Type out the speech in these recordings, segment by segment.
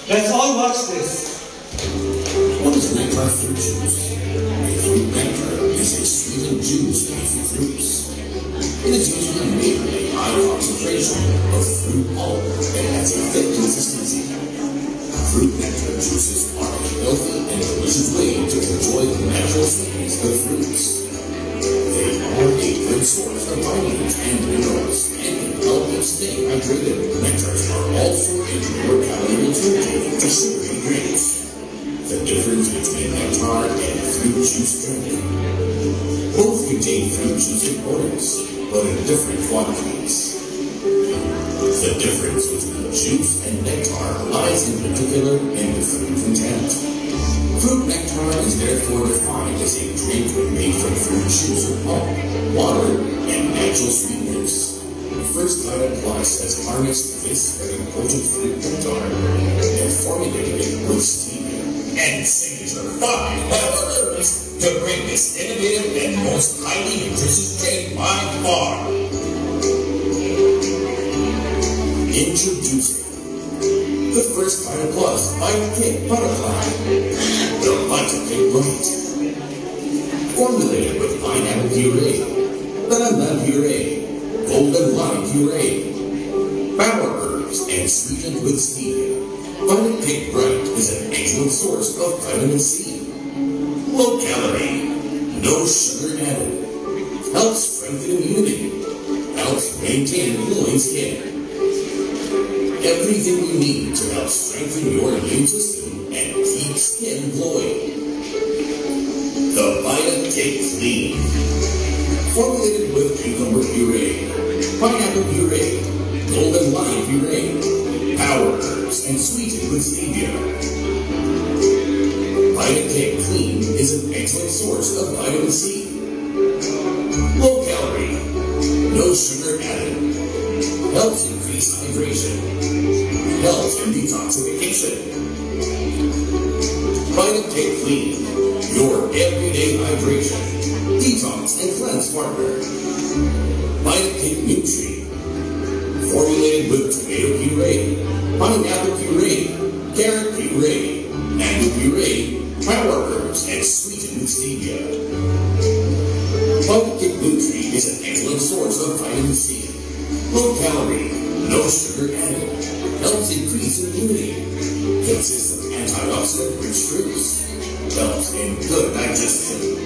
Let's all watch this. What is nectar fruit juice? A fruit nectar is a sweetened juice made from fruits. It is usually made with a high concentration of fruit pulp and has a thick consistency. Fruit nectar juices are a healthy and delicious way to enjoy the natural sweetness of fruits. They are a good source of vitamins and minerals and can help you stay hydrated. Nectars are also a lower calorie alternative to sugary drinks. The difference between nectar and fruit juice drink. Both contain fruit juice components, but in different quantities. The difference between juice and nectar lies in particular in the fruit content. Fruit nectar is therefore defined as a drink made from fruit juice or pulp, water, and natural sweeteners. First Vita Plus has harnessed this very potent fruit nectar and formulated it with stevia and signature 5 herbs to bring this innovative and most highly nutritious drink by far. Introducing the first Vita Plus Vita Kick Butterfly, the Vita Kick Bright. Formulated with pineapple puree, banana puree, golden lime puree, power herbs, and sweetened with stevia, Vita Kick Bright is an excellent source of vitamin C. Low calorie, no sugar added, helps strengthen immunity, helps maintain glowing skin. Everything you need to help strengthen your immune system and keep skin glowing. The Vita Kick Clean. Formulated with cucumber puree, pineapple puree, golden lime puree, power herbs, and sweetened with stevia. Vita Kick Clean is an excellent source of vitamin C. Low calorie, no sugar added, helps increase hydration, helps in detoxification. Vita Kick Clean, your everyday hydration, detox and cleanse partner. Vita Kick Nutri, formulated with tomato puree, pineapple puree, carrot puree, mango puree, power herbs, and sweetened with stevia. Vita Kick Nutri is an excellent source of vitamin C. Low calorie, no sugar added, helps increase immunity, consists of antioxidant-rich fruits, helps in good digestion,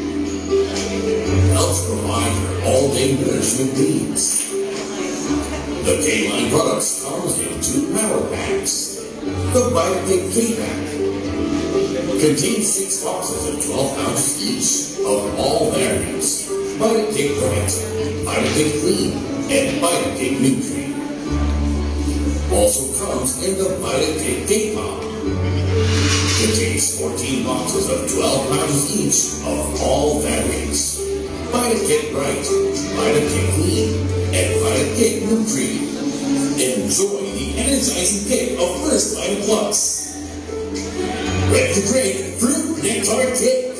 helps provide your all-day nourishment needs. The K-Line products comes in 2 power packs. The Vita Kick K-Pack contains 6 boxes of 12 ounces each of all variants. Vita Kick Bright, Vita Kick Clean, and Vita Kick Nutri. Also comes in the Vita Kick K-Pop. Contains 14 boxes of 12 ounces each of all variants. Vita Kick Bright, Vita Kick Clean, and Vita Kick Nutri. Enjoy the energizing kick of First Vita Plus. Ready to drink Fruit Nectar Kick.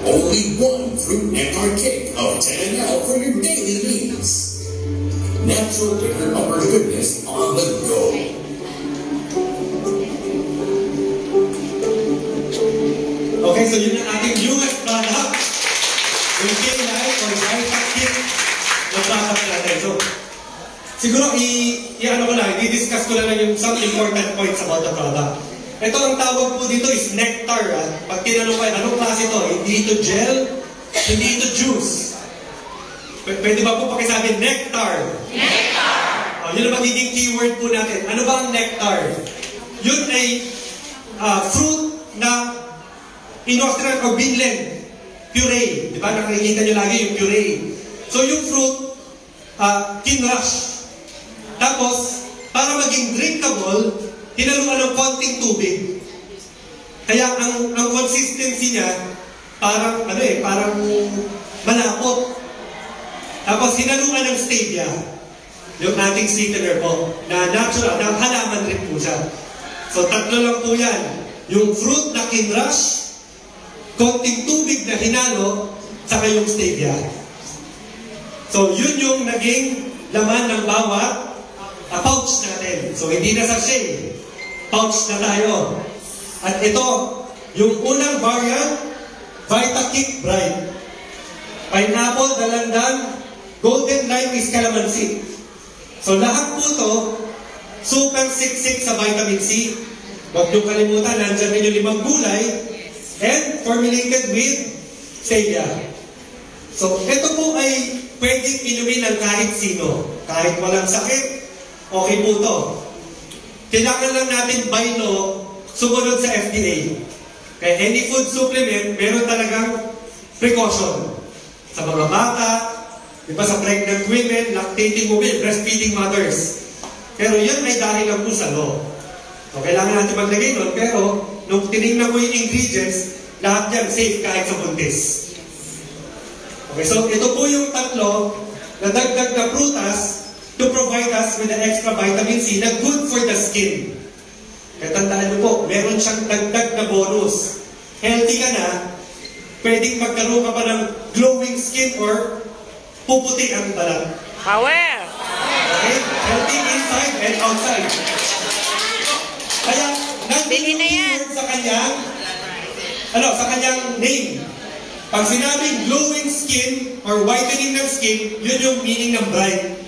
Only one Fruit Nectar Kick of 10 ml for your daily needs. Natural bitter upper goodness on the go. Okay, so yun ang ating newest product. Yung K-Line or Vita Kick na product natin. So, siguro i-ano ko lang, i-discuss ko lang yung some important points about the product. Ito ang tawag po dito is nectar. Pag tinanong kayo, anong klase ito? Hindi ito gel, hindi ito juice. Pwede ba po pakisabi nectar? Nectar! Yun ang magiging keyword po natin. Ano ba ang nectar? Yun ay fruit na inostrate o binlend. Puree. Di ba? Nakikita nyo lagi yung puree. So yung fruit, kinrush. Tapos, para maging drinkable, hinaluan ng konting tubig. Kaya ang consistency niya, parang malapot. Tapos hinaluan ng stevia, yung ating sweetener po, na natural, na halaman rin po siya. So tatlo lang po yan. Yung fruit na kinrush, konting tubig na hinalo, saka yung stevia. So yun yung naging laman ng bawat pouch natin. So hindi na sachet. pouch na tayo. At ito, yung unang variant, Vitakick Bright. Pineapple, dalandan, golden lime is calamansi. So lahat po to, super siksik sa vitamin C. Huwag niyong kalimutan, nandyan rin yung 5 gulay and formulated with stevia. So ito po ay pwedeng inumin ng kahit sino. Kahit walang sakit, okay po to. Kailangan lang natin by law sumunod sa FDA. Kaya any food supplement, meron talagang precaution. Sa mga bata, di ba sa pregnant women, lactating women, breastfeeding mothers. Pero yan ay dahil lang po sa law. So kailangan natin maglagay nun, pero nung tinignan ko yung ingredients, lahat yan safe kahit sa buntis. Okay, so ito po yung tatlo na dagdag na prutas to provide us with the extra vitamin C na good for the skin. Kaya tandaan niyo po, meron siyang dagdag na bonus. Healthy ka na, pwedeng magkaroon ka pa ng glowing skin or puputi ang balat. Power! Okay? Healthy inside and outside. Kaya, Bigyan na yan. sa kanyang name. Pag sinabing glowing skin or whitening ng skin, yun yung meaning ng bright.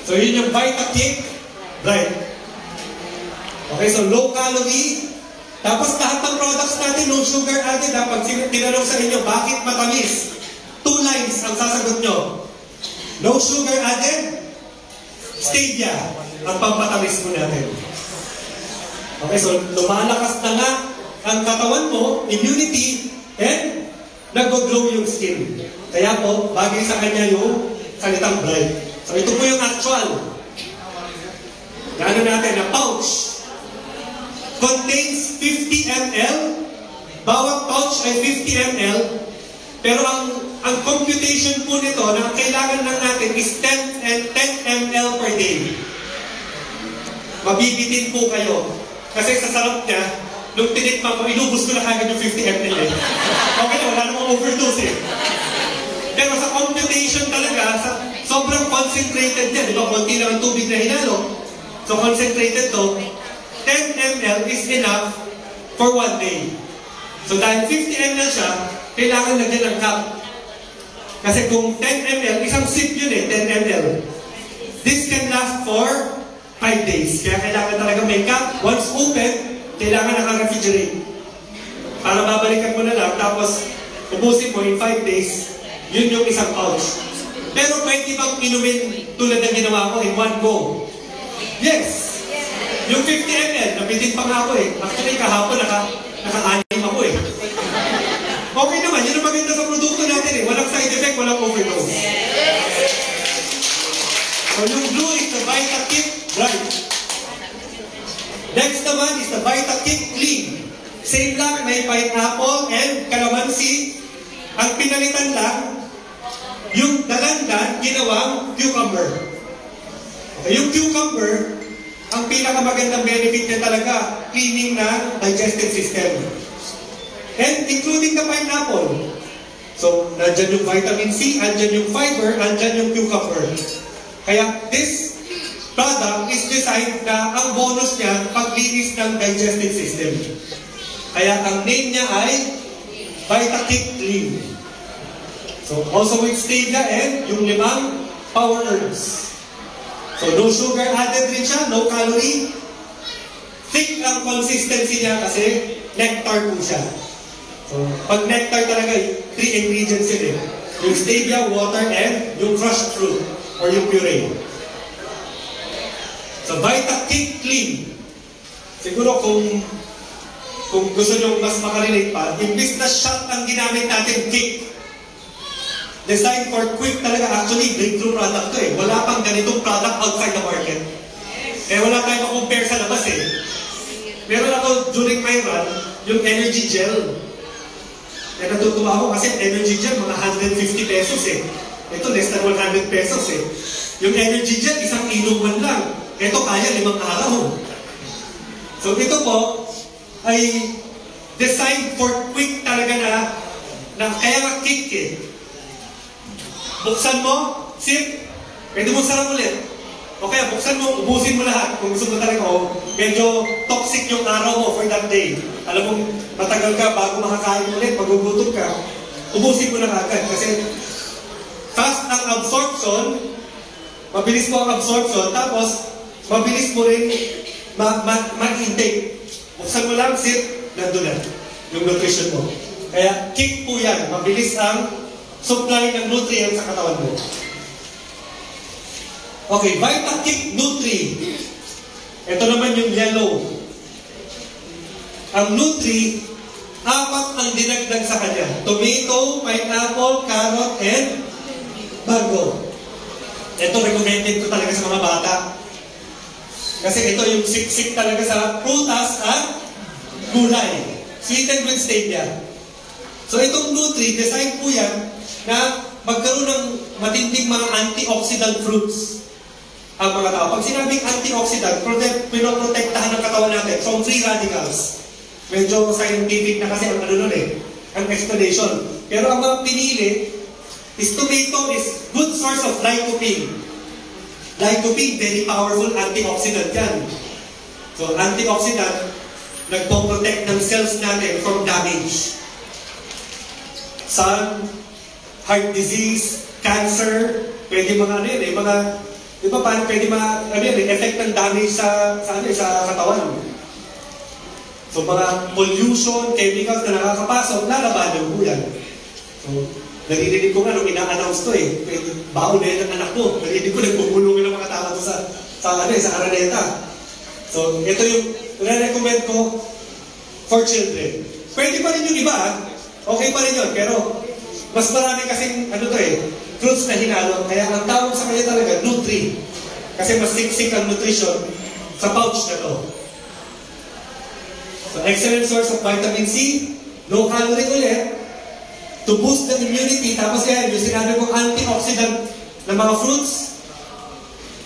So yun yung Vitakick Bright. Okay, so low calorie. Tapos lahat ng products natin, no sugar added. Pag tinanong sa inyo, bakit matamis? 2 lines ang sasagot nyo. No sugar added, stevia ang pampatamis mo natin. Okay, so lumalakas na nga ang katawan mo, immunity, and nag-glow yung skin. Kaya po, bagay sa kanya yung salitang bright. So ito po yung actual. Gano natin na pouch. Contains 50 ml. Bawat pouch ay 50 ml. Pero ang computation po nito na kailangan lang natin is 10 ml per day. Mabibitin po kayo. Kasi sa sarap niya, nung tinikman ko, inubos ko na kagad yung 50 ml eh. Okay na, wala namang overdose eh. Pero sa computation talaga, sobrang concentrated niya. Di ba? Konti lang ang tubig na hinalo. So concentrated to, 10 ml is enough for 1 day. So dahil 50 ml siya, kailangan lagyan ng cup. Kasi kung 10 ml, isang sip yun eh, 10 ml. This can last for 5 days. Kaya kailangan talaga may cup. Once open, kailangan naka-refrigerate. Para babalikan mo na lang, tapos ubusin mo in 5 days, yun yung isang pouch. Pero pwede bang inumin tulad ng ginawa ko in 1 go? Yes! Yung 50 ml, nabitin pa nga ako eh. Actually, kahapon naka-anim ako eh. Okay naman, yun ang maganda sa produkto natin eh. Walang side effect, walang overdose. So yung blue is the Vitakick Bright. Next naman is the Vitakick Clean. Same lang, may pineapple and calamansi. Ang pinalitan lang, yung dalandan, ginawang cucumber. Okay, yung cucumber, ang pinakamagandang benefit niya talaga, cleaning ng digestive system. And including the pineapple. So, nandyan yung vitamin C, nandyan yung fiber, nandyan yung cucumber. Kaya this product is designed na ang bonus niya, paglinis ng digestive system. Kaya ang name niya ay Vitakick Clean. So, also with stevia and yung 5 power herbs. So, no sugar added rin siya, no calorie. Thick ang consistency niya kasi nectar po siya. So, pag nectar talaga, 3 ingredients yun eh. Yung stevia, water, and yung crushed fruit or yung puree. So, Vitakick Clean. Siguro kung gusto nyo mas makarelate pa, imbis na shot ang ginamit natin, kick. Designed for quick talaga. Actually, breakthrough product to eh. Wala pang ganitong product outside the market. Eh, wala tayong makumpare sa labas eh. Meron ako during my run, yung energy gel. Eh, natutuwa ako kasi energy gel, mga 150 pesos eh. Ito, less than 100 pesos eh. Yung energy gel, isang inuman lang. Ito, kaya 5 araw. So, ito po, ay designed for quick talaga na kaya kick eh. Buksan mo, sip, pwede mo sarap ulit. O kaya buksan mo, ubusin mo lahat. Kung gusto mo talaga, medyo toxic yung araw mo for that day. Alam mo, matagal ka bago makakain ulit, magugutom ka, ubusin mo na agad. Kasi fast ang absorption, mabilis mo ang absorption, tapos mabilis mo rin mag-intake. Buksan mo lang, sip, nandun na yung nutrition mo. Kaya kick po yan, mabilis ang supply ng nutrients sa katawan mo. Okay, Vitakick Nutri. Ito naman yung yellow. Ang Nutri, 4 ang dinagdag sa kanya. Tomato, pineapple, carrot, and mango. Ito recommended ko talaga sa mga bata. Kasi ito yung siksik talaga sa prutas at gulay. Sweetened with stevia. So itong Nutri, design po yan na magkaroon ng matinding mga antioxidant fruits ang mga tao. Pag sinabing antioxidant, pinoprotektahan ng katawan natin from free radicals. Medyo scientific na kasi ang ano nun ang explanation. Pero ang mga pinili is tomato is good source of lycopene. Lycopene, very powerful antioxidant yan. So antioxidant, nagpo-protect ng cells natin from damage. Sun, heart disease, cancer, pwede mga ano yun mga, di ba paano pwede effect ng damage sa katawan. So mga pollution, chemicals na nakakapasok, lalabanan mo yan. So, narinig ko nga nung ina-announce to baon na yan ng anak ko. Narinig ko nagpupulungin ng mga tao sa Araneta. So, ito yung re-recommend ko for children. Pwede pa rin yung iba, okay pa rin yun, pero mas marami kasing fruits na hinalo, kaya ang tawag sa kanya talaga, Nutri. Kasi mas siksik ang nutrition sa pouch na to. So, excellent source of vitamin C, low calorie ulit, to boost the immunity. Tapos kaya, yung sinabi kong antioxidant ng mga fruits,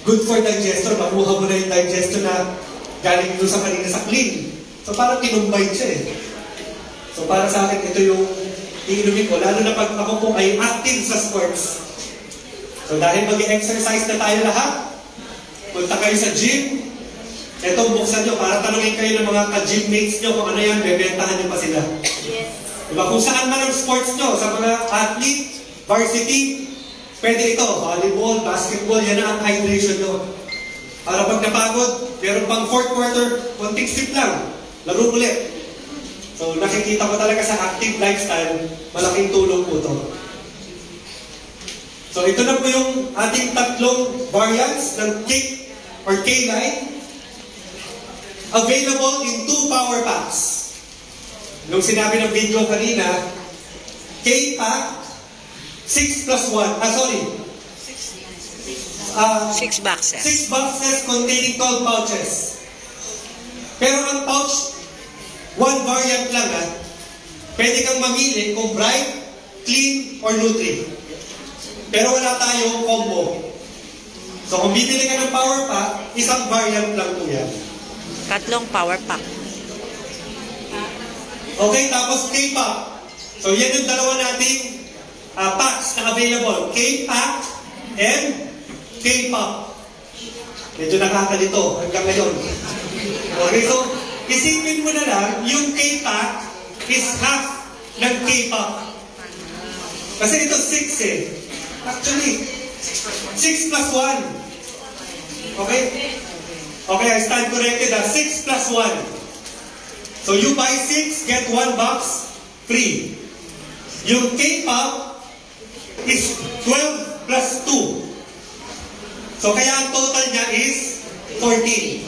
good for digestion. Makuha mo na yung digestion na galing doon sa kanina sa clean. So, parang kinumbay siya So, para sa akin, ito yung iinumin ko. Lalo na pag ako po ay active sa sports. So, dahil mag-exercise na tayo lahat, punta kayo sa gym, eto buksan nyo para tanungin kayo ng mga ka-gymmates nyo kung ano yan, bebentahan nyo pa sila. Yes. Diba? Kung saan man ang sports nyo, sa mga athlete, varsity, pwede ito, volleyball, basketball, yan na ang hydration nyo. Para pag napagod, meron pang fourth quarter, konting sip lang, laro ulit. So nakikita ko talaga sa active lifestyle, malaking tulong po ito. So ito na po yung ating tatlong variants ng cake or K9. Available in 2 power packs. Nung sinabi ng video kanina, K-pack, 6+1. 6 boxes. 6 boxes containing 12 pouches. Pero ang pouch, 1 variant lang Pwede kang mamili kung bright, clean, or Nutri. Pero wala tayong combo. So kung bibili ka ng power pack, isang variant lang po yan. 3 power pack. Okay, tapos K-pack. So yan yung dalawa nating packs na available. K-pack and K-pop. Medyo nakakalito hanggang ngayon. Okay, so isipin mo na lang, yung K-pack is half ng K-pop. Kasi ito 6 Actually, 6+1. Okay? Okay, I stand corrected 6+1. So you buy 6, get 1 box free. Yung K-pop is 12 plus 2. So kaya ang total niya is 14.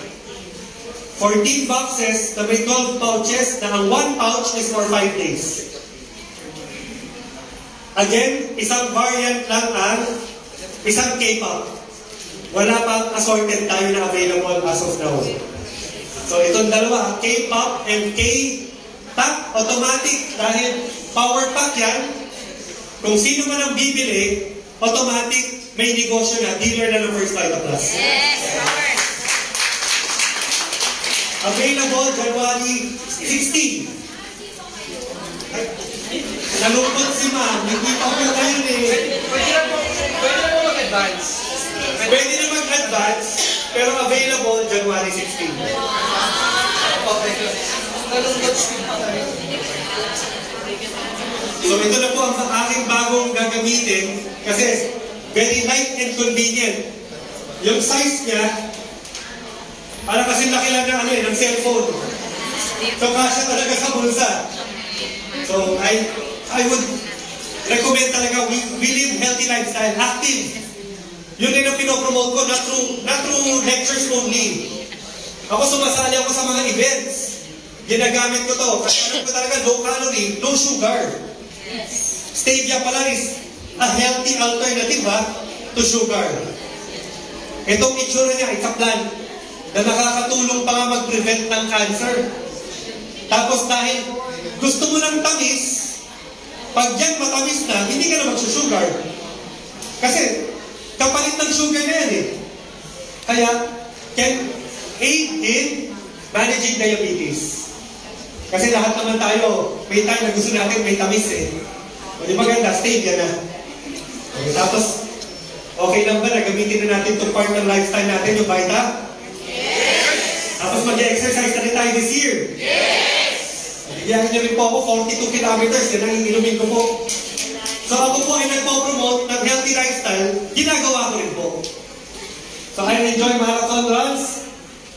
14 boxes na may 12 pouches na ang 1 pouch is for 5 days. Again, isang variant lang ang isang K-pop. Wala pang assorted tayo na available as of now. So itong dalawa, K-pop and K-pack, automatic dahil power pack yan. Kung sino man ang bibili, automatic may negosyo na, dealer na ng First Vita Plus. Yes, sir. Available January 16. Ay, nalungkot si ma'am, hindi pa po tayo Pwede na po mag-advance. Pwede na mag-advance, pero available January 16. So ito na po ang aking bagong gagamitin kasi very light and convenient. Yung size niya, para kasi laki lang ng cellphone. So kasya talaga sa bulsa. So I would recommend talaga we live healthy lifestyle, active. Yun din ang pinopromote ko, not through lectures only. Ako sumasali ako sa mga events. Ginagamit ko to. Kasi alam ko talaga low calorie, low sugar. Stevia pala is a healthy alternative to sugar. Itong itsura niya, it's a plant na nakakatulong pa nga mag-prevent ng cancer. Tapos dahil gusto mo ng tamis, pag yan matamis na, hindi ka na magsusugar. Kasi kapalit ng sugar na yan eh. Kaya, can aid in managing diabetes. Kasi lahat naman tayo, may time na gusto natin may tamis eh. O di maganda, stevia na. Okay, tapos, okay lang ba na gamitin na natin itong part ng lifestyle natin, yung Vita? Yes! Tapos mag-exercise na rin tayo this year? Yes! Biyahin niyo rin po ako, 42 kilometers, yan ang inumin ko po. So ako po ay nagpo-promote ng healthy lifestyle, ginagawa ko rin po. So I enjoy marathon runs,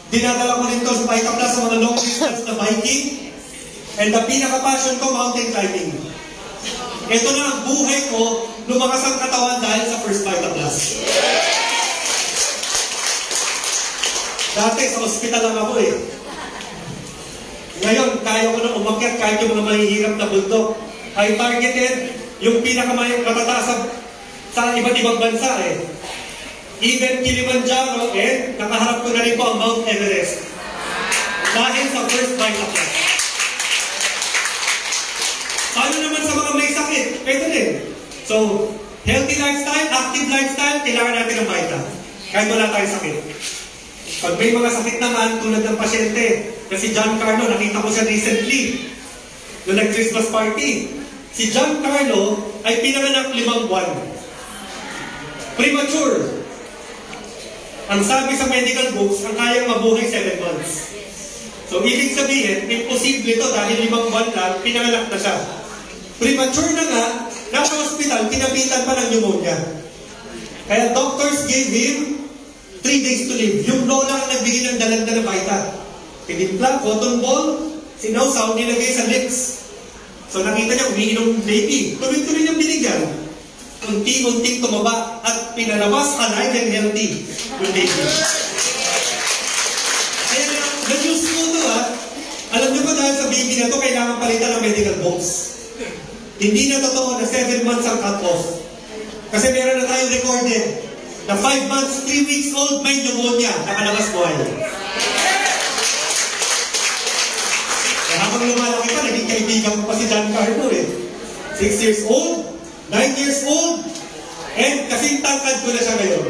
dinadala ko rin to sa Vita Plus sa mga long distance na biking, and the pinaka-passion ko, mountain climbing. Ito na ang buhay ko, lumakas ang katawan dahil sa First Vita Plus. Dati sa ospital lang ako eh. Ngayon, kaya ko na umakyat kahit yung mga mahihirap na bundok. I targeted yung pinakamatataas sa iba't ibang bansa eh. Even Kilimanjaro and nakaharap ko na rin po ang Mount Everest. Dahil sa First Vita Plus. Paano naman sa mga may sakit? Ito din. So, healthy lifestyle, active lifestyle, kailangan natin ng Vita. Kahit wala tayong sakit. Pag may mga sakit naman, tulad ng pasyente, na si John Carlo, nakita ko siya recently, noong nag-Christmas party. Si John Carlo ay pinanganak 5 buwan. Premature. Ang sabi sa medical books, ang kayang mabuhay 7 months. So, ibig sabihin, imposible ito dahil 5 buwan lang, pinanganak na siya. Premature na nga, nasa hospital, pinapitan pa ng pneumonia. Kaya doctors gave him 3 days to live. Yung lola ang nagbigay ng dalanda na Vita. Pinimpla, cotton ball, sinawsaw, nilagay sa lips. So nakita niya, umiinom baby. Tuloy-tuloy niyang binigyan. Unti-unting tumaba at pinalabas alive and healthy yung baby. Kaya na-news ko ito alam niyo ba dahil sa baby na ito, kailangan palitan ng medical box. Hindi na totoo na 7 months ang cut-off. Kasi meron na tayong recorded na 5 months, 3 weeks old, may pneumonia, nakalabas buhay. Kaya habang lumalaki pa, naging kaibigan ko pa si John Carlo eh. 6 years old, 9 years old, and kasing tangkad ko na siya ngayon.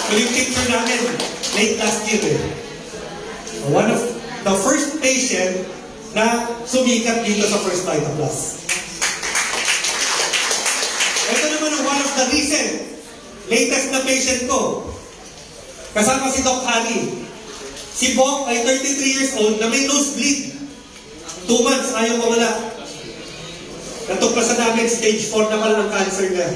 So yung picture namin, late last year eh. One of the first patient na sumikat dito sa First Vita Plus. Ito naman ang one of the recent latest na patient ko. Kasama si Doc Ali. Si Bong ay 33 years old na may nosebleed. 2 months ayaw mawala. Natuklasan namin stage 4 na pala ang cancer niya.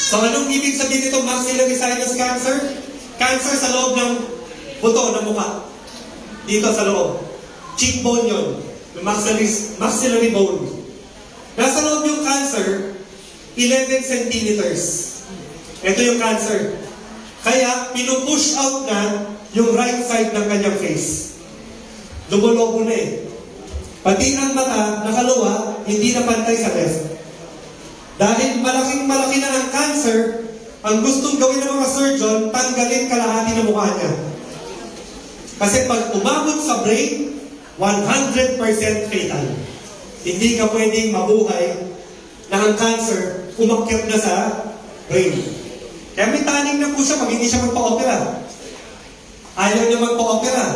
So anong ibig sabihin nito maxillary sinus cancer? Cancer sa loob ng buto ng mukha. Dito sa loob. Cheekbone yun. Yung maxillary bone. Nasa loob yung cancer, 11 centimeters. Ito yung cancer. Kaya, pinupush out na yung right side ng kanyang face. Lumulobo na eh. Pati ang mata, nakalawa, hindi na pantay sa left. Dahil malaking-malaki na ang cancer, ang gustong gawin ng mga surgeon, tanggalin kalahati ng mukha niya. Kasi pag umabot sa brain, 100% fatal. Hindi ka pwedeng mabuhay na ang cancer umakyat na sa brain. Kaya may taning na po siya pag hindi siya magpa-opera. Ayaw niya magpa-opera.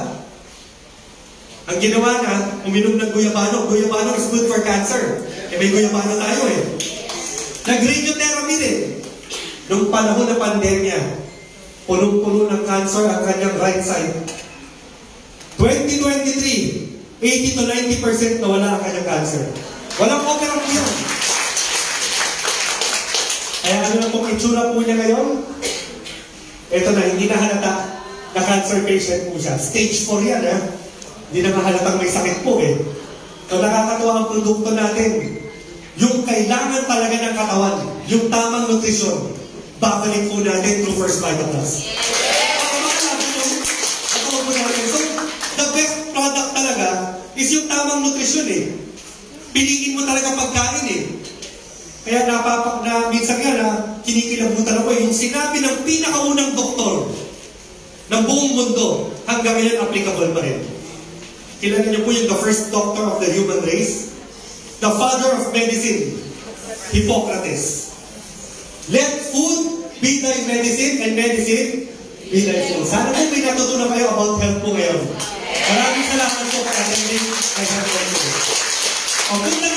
Ang ginawa niya, uminom ng guyabano. Guyabano is good for cancer. Eh may guyabano tayo eh. Nag-radiotherapy din. nung panahon ng pandemya, punong-puno ng cancer ang kanyang right side. 2023, 80 to 90% na wala ang kanyang cancer. Walang opera po yan. Kaya ano na pong itsura po niya ngayon? Ito na, hindi na halata na cancer patient po siya. Stage 4 yan, ha? Hindi na mahalatang may sakit po, eh. So, nakakatuwa ang produkto natin. Yung kailangan talaga ng katawan, yung tamang nutrisyon, babalik po natin through First Vital Plus. So, the best product talaga is yung tamang nutrisyon, eh. Piliin mo talaga pagkain, eh. Kaya minsan nga na kinikilabutan ako, yung sinabi ng pinakaunang doktor ng buong mundo, hanggang ngayon applicable pa rin. Kilala niyo po yung the first doctor of the human race, the father of medicine, Hippocrates. Let food be thy medicine and medicine be thy food. Sana po may natutunan kayo about health po ngayon. Maraming salamat po for attending my health.